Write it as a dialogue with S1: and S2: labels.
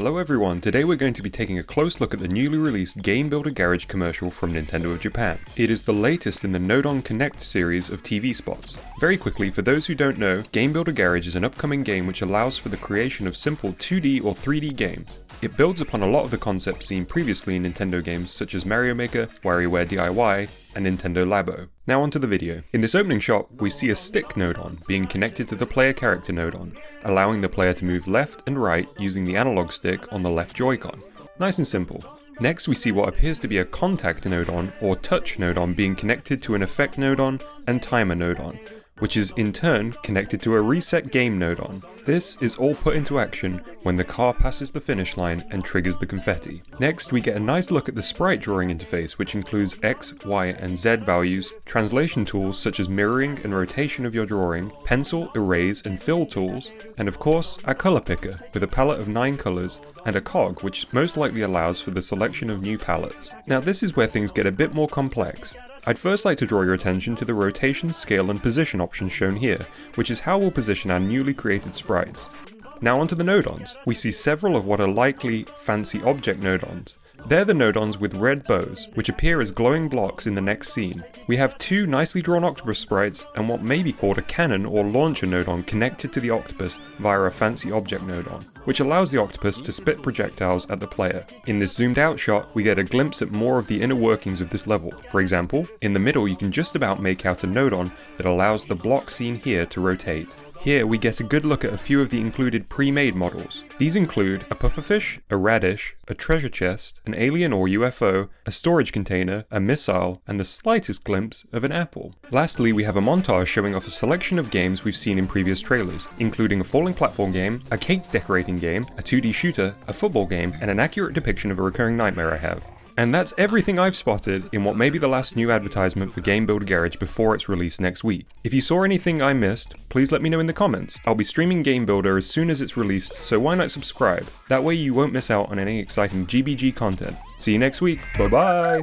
S1: Hello everyone, today we're going to be taking a close look at the newly released Game Builder Garage commercial from Nintendo of Japan. It is the latest in the Nodon Connect series of TV spots. Very quickly, for those who don't know, Game Builder Garage is an upcoming game which allows for the creation of simple 2D or 3D games. It builds upon a lot of the concepts seen previously in Nintendo games such as Mario Maker, WarioWare DIY, and Nintendo Labo. Now onto the video. In this opening shot, we see a stick Nodon being connected to the player character Nodon, allowing the player to move left and right using the analog stick on the left Joy-Con. Nice and simple. Next we see what appears to be a contact Nodon or touch Nodon being connected to an effect Nodon and timer Nodon, which is in turn connected to a reset game Nodon. This is all put into action when the car passes the finish line and triggers the confetti. Next we get a nice look at the sprite drawing interface, which includes X, Y and Z values, translation tools such as mirroring and rotation of your drawing, pencil, erase and fill tools, and of course a color picker with a palette of 9 colors and a cog which most likely allows for the selection of new palettes. Now this is where things get a bit more complex. I'd first like to draw your attention to the rotation, scale and position options shown here, which is how we'll position our newly created sprites. Now onto the Nodons. We see several of what are likely fancy object Nodons. They're the Nodons with red bows, which appear as glowing blocks in the next scene. We have 2 nicely drawn octopus sprites and what may be called a cannon or launcher Nodon connected to the octopus via a fancy object Nodon, which allows the octopus to spit projectiles at the player. In this zoomed out shot, we get a glimpse at more of the inner workings of this level. For example, in the middle you can just about make out a Nodon that allows the block seen here to rotate. Here we get a good look at a few of the included pre-made models. These include a pufferfish, a radish, a treasure chest, an alien or UFO, a storage container, a missile, and the slightest glimpse of an apple. Lastly, we have a montage showing off a selection of games we've seen in previous trailers, including a falling platform game, a cake decorating game, a 2D shooter, a football game, and an accurate depiction of a recurring nightmare I have. And that's everything I've spotted in what may be the last new advertisement for Game Builder Garage before its release next week. If you saw anything I missed, please let me know in the comments. I'll be streaming Game Builder as soon as it's released, so why not subscribe? That way you won't miss out on any exciting GBG content. See you next week, bye bye!